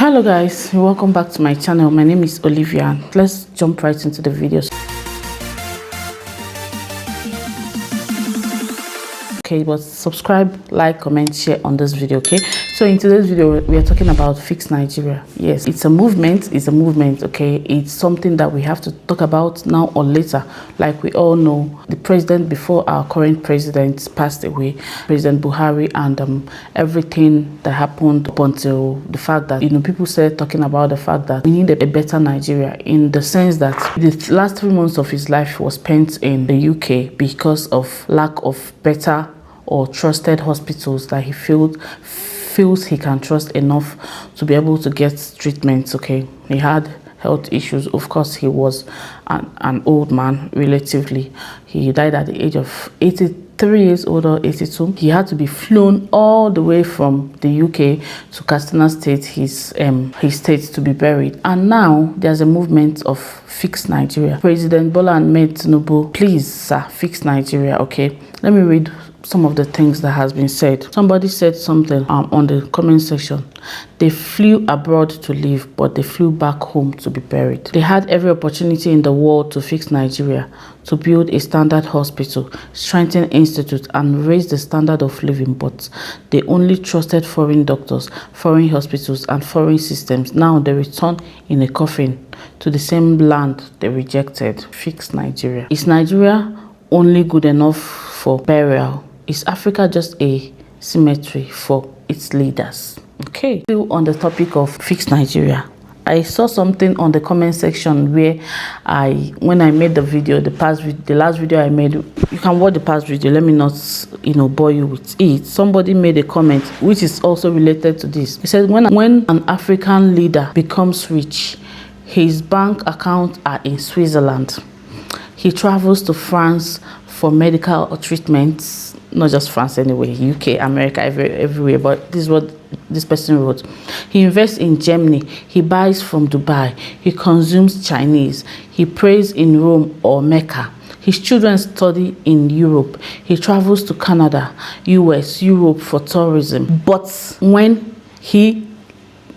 Hello guys, welcome back to my channel. My name is Olivia. Let's jump right into the video. Okay, but subscribe, like, comment, share on this video. Okay, so in today's video we are talking about Fix Nigeria. Yes, it's a movement. Okay, it's something that we have to talk about now or later. Like we all know, the president before our current president passed away, President Buhari, and everything that happened up until the fact that people started talking about the fact that we need a better Nigeria, in the sense that the last 3 months of his life was spent in the UK because of lack of better or trusted hospitals that he feels he can trust enough to be able to get treatments. Okay, he had health issues. Of course, he was an old man relatively. He died at the age of 83 years old or 82. He had to be flown all the way from the UK to Katsina State, his state, to be buried. And now there's a movement of Fix Nigeria. President Bola Ahmed Tinubu, please sir, fix Nigeria. Okay, let me read some of the things that has been said. Somebody said something on the comment section. They flew abroad to live, but they flew back home to be buried. They had every opportunity in the world to fix Nigeria, to build a standard hospital, strengthen institutes, and raise the standard of living, but they only trusted foreign doctors, foreign hospitals, and foreign systems. Now they return in a coffin to the same land they rejected. Fix Nigeria. Is Nigeria only good enough for burial? Is Africa just a cemetery for its leaders? Okay, still on the topic of Fix Nigeria, I saw something on the comment section where when I made the video, the last video I made, you can watch the past video, let me not bore you with it. Somebody made a comment which is also related to this. He said when an African leader becomes rich, his bank accounts are in Switzerland. He travels to France for medical treatments, not just France anyway, UK, America, everywhere, but this is what this person wrote. He invests in Germany, he buys from Dubai, he consumes Chinese, he prays in Rome or Mecca. His children study in Europe. He travels to Canada, US, Europe for tourism. But when he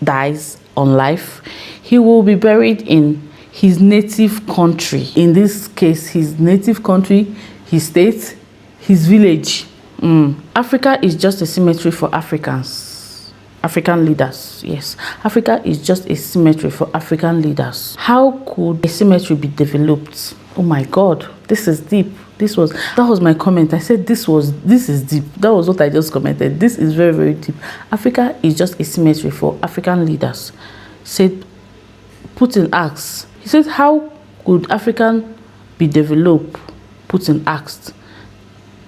dies on life, he will be buried in his native country. In this case, his native country, his state, his village. Africa is just a cemetery for African leaders. Yes, Africa is just a cemetery for African leaders. How could a cemetery be developed? Oh my God, this is deep. That was my comment. I said this is deep. That was what I just commented. This is very, very deep. Africa is just a cemetery for African leaders. Said Putin asks. He said, how could Africa be developed? Putin asked.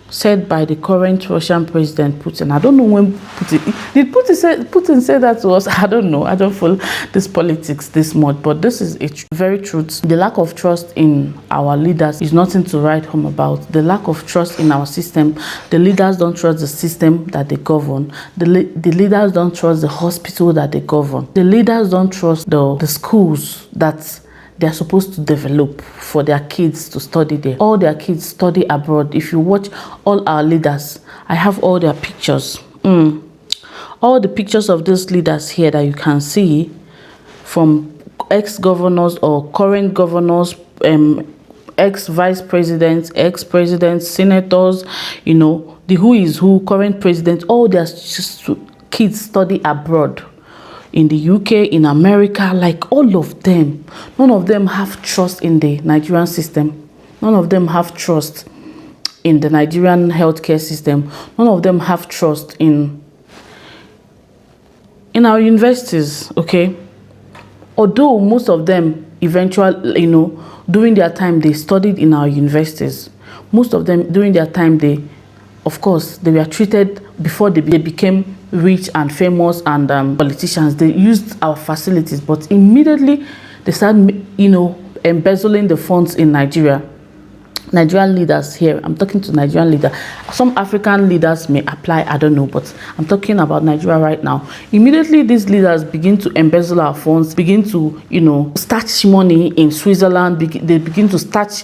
Said by the current Russian president Putin. I don't know when Putin say that to us. I don't know. I don't follow this politics this much, but this is a very truth. The lack of trust in our leaders is nothing to write home about. The lack of trust in our system. The leaders don't trust the system that they govern. The leaders don't trust the hospital that they govern. The leaders don't trust the schools that they're supposed to develop for their kids to study there. All their kids study abroad. If you watch all our leaders, I have all their pictures. All the pictures of those leaders here that you can see, from ex-governors or current governors, ex-vice presidents, ex-presidents, senators, the who is who, current president, all their kids study abroad. In the UK, in America, like all of them. None of them have trust in the Nigerian system. None of them have trust in the Nigerian healthcare system. None of them have trust in our universities, okay? Although most of them eventually, during their time, they studied in our universities. Most of them, during their time, of course, they were treated before they became rich and famous and politicians. They used our facilities, but immediately they started, embezzling the funds in Nigeria. Nigerian leaders here, I'm talking to Nigerian leaders. Some African leaders may apply, I don't know, but I'm talking about Nigeria right now. Immediately, these leaders begin to embezzle our funds, begin to, stash money in Switzerland. They begin to stash,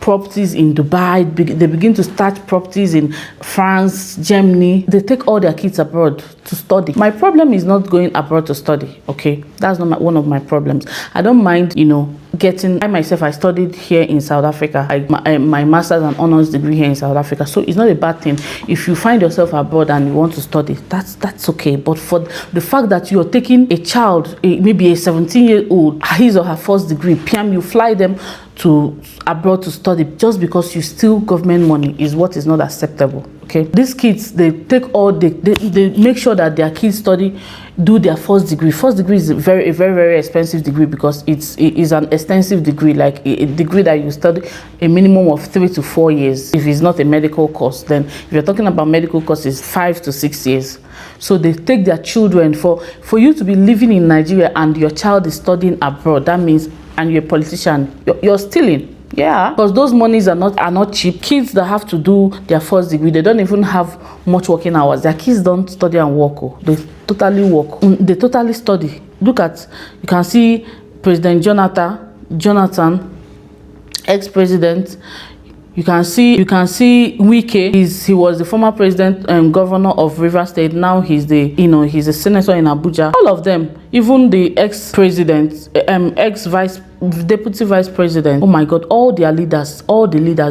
properties in Dubai. They begin to start properties in France, Germany. They take all their kids abroad to study. My problem is not going abroad to study, okay? That's not one of my problems. I don't mind, I studied here in South Africa. My master's and honors degree here in South Africa. So it's not a bad thing. If you find yourself abroad and you want to study, that's okay. But for the fact that you're taking a child, maybe a 17-year-old, his or her first degree, PM, you fly them to abroad to study just because you steal government money is what is not acceptable. Okay, these kids, they make sure that their kids do their first degree. First degree is a very, very expensive degree because it is an extensive degree, like a degree that you study a minimum of 3 to 4 years. If it's not a medical course, then if you're talking about medical courses, 5 to 6 years. So they take their children for you to be living in Nigeria and your child is studying abroad. That means, and you're a politician, you're stealing. Yeah, because those monies are not cheap. Kids that have to do their first degree, they don't even have much working hours. Their kids don't study and work. They totally work. They totally study. You can see President Jonathan, ex-president. You can see Wike. He was the former president and governor of Rivers State. Now he's a senator in Abuja. All of them, even the ex-president, deputy vice president. Oh my God, all the leaders,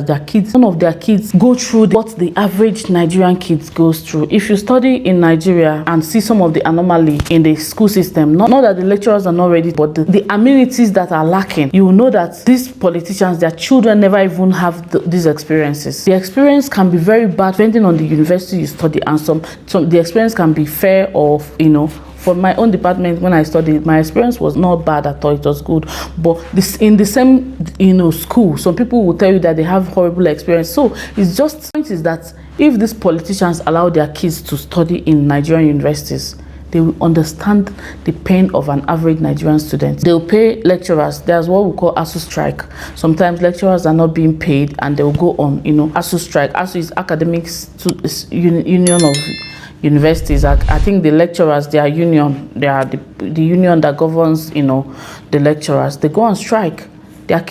their kids, some of their kids go through what the average Nigerian kids goes through. If you study in Nigeria and see some of the anomaly in the school system, not that the lecturers are not ready, but the amenities that are lacking, you will know that these politicians, their children never even have these experiences. The experience can be very bad depending on the university you study, and some the experience can be fair or For my own department, when I studied, my experience was not bad at all. It was good. But in the same, school, some people will tell you that they have horrible experience. So it's just, the point is that if these politicians allow their kids to study in Nigerian universities, they will understand the pain of an average Nigerian student. They will pay lecturers. There's what we call ASU strike. Sometimes lecturers are not being paid and they will go on, ASU strike. ASU is Academics Union of Universities. I think the lecturers, their union, they are the union that governs, the lecturers. They go on strike.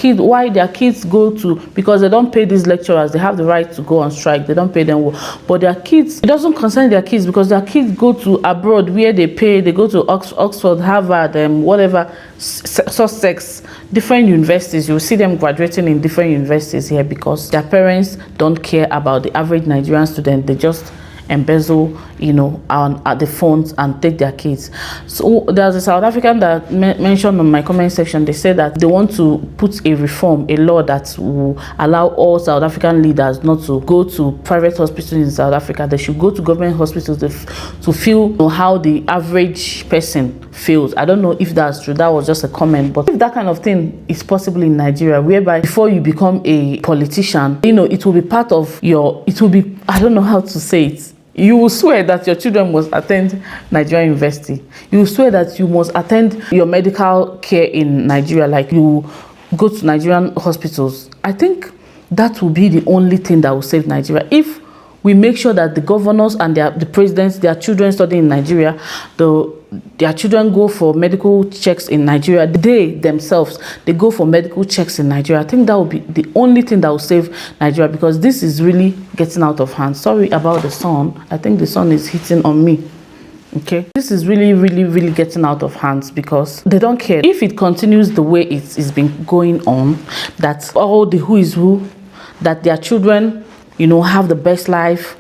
Why their kids go to, because they don't pay these lecturers, they have the right to go on strike. They don't pay them well. But their kids, it doesn't concern their kids, because their kids go to abroad where they pay. They go to Oxford, Harvard, whatever, Sussex, different universities. You'll see them graduating in different universities here because their parents don't care about the average Nigerian student. They just embezzle, at the funds and take their kids. So there's a South African that mentioned on my comment section. They said that they want to put a law that will allow all South African leaders not to go to private hospitals in South Africa. They should go to government hospitals to feel how the average person feels. I don't know if that's true. That was just a comment. But if that kind of thing is possible in Nigeria, whereby before you become a politician, it will be part of I don't know how to say it. You will swear that your children must attend Nigerian university. You will swear that you must attend your medical care in Nigeria, like you go to Nigerian hospitals. I think that will be the only thing that will save Nigeria. If we make sure that the governors and the presidents, their children study in Nigeria, their children go for medical checks in Nigeria, they themselves, they go for medical checks in Nigeria. I think that will be the only thing that will save Nigeria, because this is really getting out of hand. Sorry about the sun. I think the sun is hitting on me. Okay, this is really getting out of hands because they don't care. If it continues the way it's been going on, that all the who is who, that their children have the best life,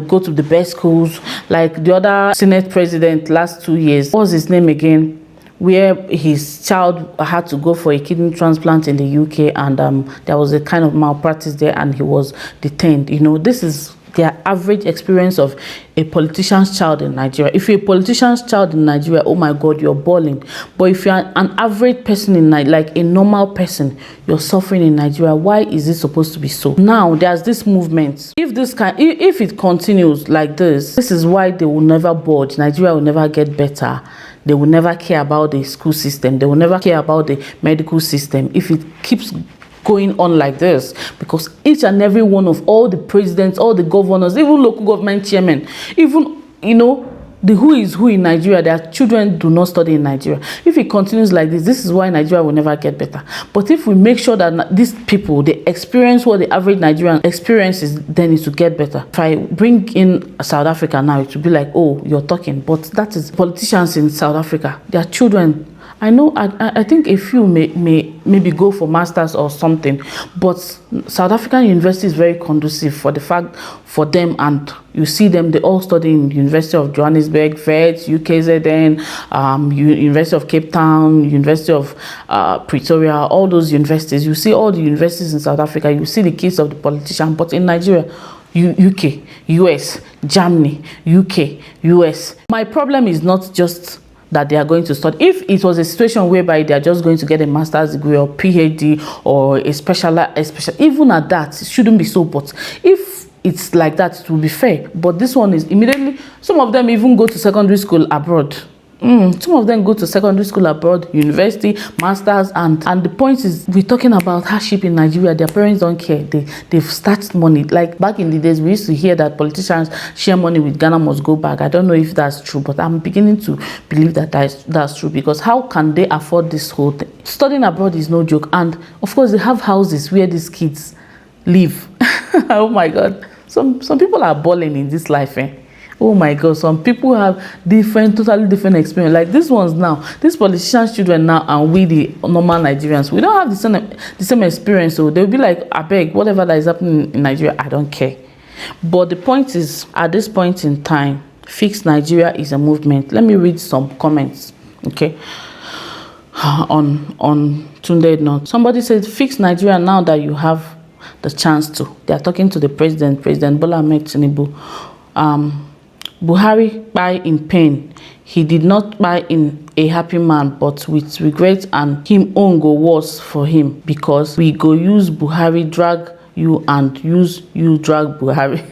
go to the best schools, like the other Senate president last 2 years. What was his name again? Where his child had to go for a kidney transplant in the UK, and there was a kind of malpractice there, and he was detained. This is their average experience of a politician's child in Nigeria. If you're a politician's child in Nigeria, oh my God, you're balling. But if you're an average person in like a normal person, you're suffering in Nigeria. Why is it supposed to be so? Now there's this movement. If it continues like this is why they will never budge. Nigeria will never get better. They will never care about the school system. They will never care about the medical system if it keeps going on like this, because each and every one of all the presidents, all the governors, even local government chairmen, even the who is who in Nigeria, their children do not study in Nigeria. If it continues like this is why Nigeria will never get better. But if we make sure that these people, they experience what the average Nigerian experiences, then it will get better. If I bring in South Africa now, it will be like, oh, you're talking. But that is politicians in South Africa, their children. I know, I think a few may maybe go for masters or something, but South African university is very conducive for the fact for them, and you see them, they all study in University of Johannesburg, VET, UKZN, University of Cape Town, University of Pretoria, all those universities. You see all the universities in South Africa, you see the kids of the politician. But in Nigeria, UK, US, Germany, UK, US. My problem is not just that they are going to study. If it was a situation whereby they are just going to get a master's degree or PhD or a special, even at that, it shouldn't be so. But if it's like that, it will be fair. But this one is immediately, some of them even go to secondary school abroad. Some of them go to secondary school abroad, university, masters, and the point is, we're talking about hardship in Nigeria. Their parents don't care. They've started money. Like back in the days, we used to hear that politicians share money with Ghana must go back. I don't know if that's true, but I'm beginning to believe that that's true, because how can they afford this whole thing? Studying abroad is no joke, and of course they have houses where these kids live. Oh my God, some people are balling in this life, eh? Oh my God, some people have totally different experience. Like these ones now, these politicians' children now, and we the normal Nigerians, we don't have the same experience. So they'll be like, I beg, whatever that is happening in Nigeria, I don't care. But the point is, at this point in time, Fix Nigeria is a movement. Let me read some comments, okay? On Tunde Note. Somebody said, Fix Nigeria now that you have the chance to. They are talking to the President Bola Ahmed Tinubu. Buhari buy in pain. He did not buy in a happy man, but with regret, and him own go worse for him, because we go use Buhari drag you and use you drag Buhari.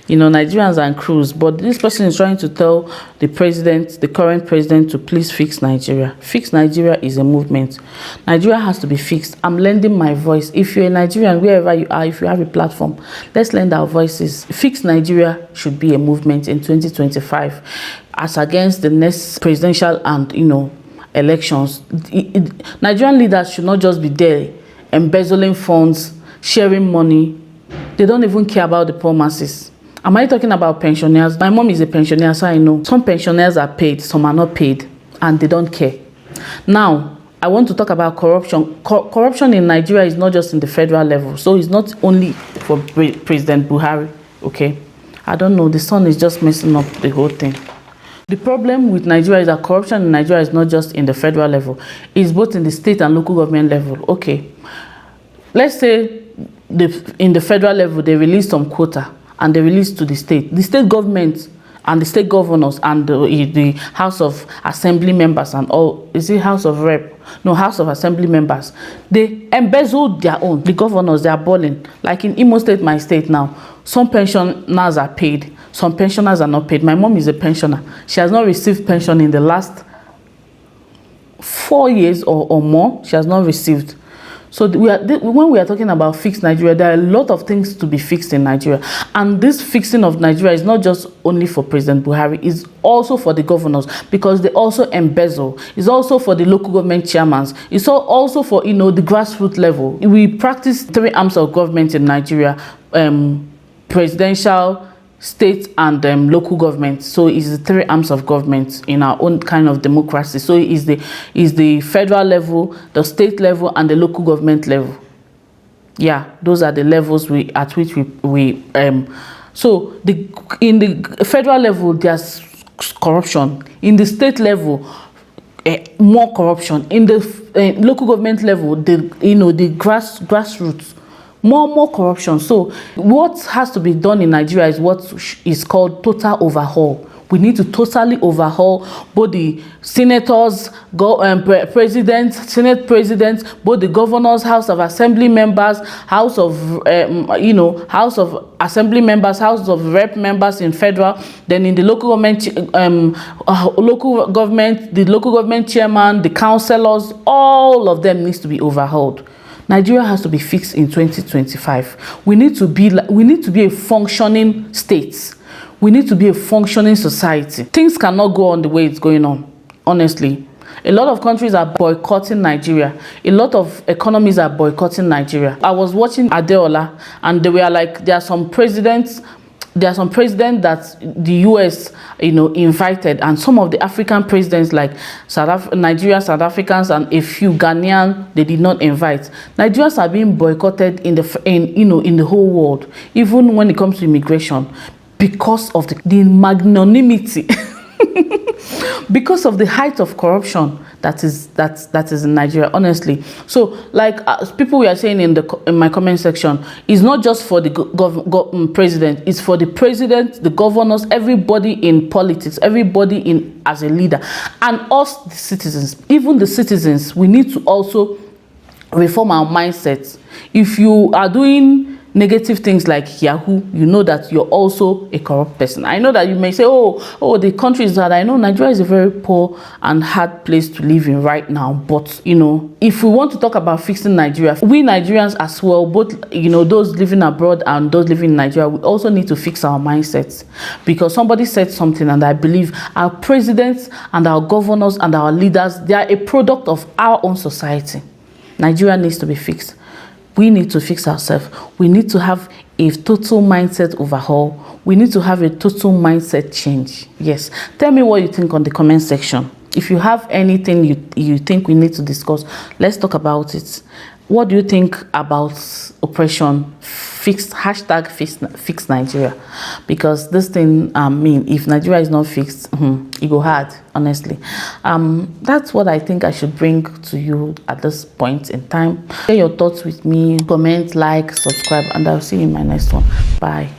You know, Nigerians and crews. But this person is trying to tell the president, the current president, to please fix Nigeria. Fix Nigeria is a movement. Nigeria has to be fixed. I'm lending my voice. If you're a Nigerian, wherever you are, if you have a platform, let's lend our voices. Fix Nigeria should be a movement in 2025 as against the next presidential and, you know, elections. Nigerian leaders should not just be there embezzling funds, sharing money. They don't even care about the poor masses. Am I talking about pensioners? My mom is a pensioner, so I know. Some pensioners are paid, some are not paid, and they don't care. Now, I want to talk about corruption. Corruption in Nigeria is not just in the federal level. So it's not only for President Buhari, okay? I don't know. The sun is just messing up the whole thing. The problem with Nigeria is that corruption in Nigeria is not just in the federal level. It's both in the state and local government level. Okay. Let's say in the federal level, they release some quota and they release to the state. The state government and the state governors and the House of Assembly members and all, is it House of Rep? No, House of Assembly members. They embezzle their own. The governors, they are balling. Like in Imo State, my state now, some pensioners are paid, some pensioners are not paid. My mom is a pensioner. She has not received pension in the last 4 years or more. She has not received. So when we are talking about fix Nigeria, there are a lot of things to be fixed in Nigeria. And this fixing of Nigeria is not just only for President Buhari, it's also for the governors, because they also embezzle. It's also for the local government chairmans. It's also for, you know, the grassroots level. We practice 3 arms of government in Nigeria, presidential, state, and local government. So it's the 3 arms of government in our own kind of democracy. So it's the federal level, the state level, and the local government level. Yeah, those are the levels at which we so in the federal level there's corruption. In the state level, more corruption. In the local government level, the grassroots, more corruption. So what has to be done in Nigeria is what is called total overhaul. We need to totally overhaul both the senators, presidents, senate presidents, both the governors, House of Assembly members, House of House of Assembly members, House of Rep members in federal. Then in the local government, the local government chairman, the councillors, all of them needs to be overhauled. Nigeria has to be fixed in 2025. We need to be a functioning state. We need to be a functioning society. Things cannot go on the way it's going on, honestly. A lot of countries are boycotting Nigeria. A lot of economies are boycotting Nigeria. I was watching Adeola, and they were like, there are some presidents that the US, invited, and some of the African presidents like Nigeria, South Africans, and a few Ghanaian, they did not invite. Nigerians are being boycotted in the whole world, even when it comes to immigration, because of the magnanimity. Because of the height of corruption that is in Nigeria, honestly. So, like people were saying in my comment section, it's not just for the president, it's for the president, the governors, everybody in politics, everybody as a leader, and us, the citizens. Even the citizens, we need to also reform our mindsets. If you are doing negative things like Yahoo, you know that you're also a corrupt person. I know that you may say, oh, the country is that. I know Nigeria is a very poor and hard place to live in right now. But, if we want to talk about fixing Nigeria, we Nigerians as well, both, those living abroad and those living in Nigeria, we also need to fix our mindsets. Because somebody said something, and I believe our presidents and our governors and our leaders, they are a product of our own society. Nigeria needs to be fixed. We need to fix ourselves. We need to have a total mindset overhaul. We need to have a total mindset change. Yes. Tell me what you think on the comment section. If you have anything you think we need to discuss, let's talk about it. What do you think about oppression? Fix Nigeria. Because this thing, if Nigeria is not fixed, it go hard, honestly. That's what I think I should bring to you at this point in time. Share your thoughts with me, comment, like, subscribe, and I'll see you in my next one. Bye.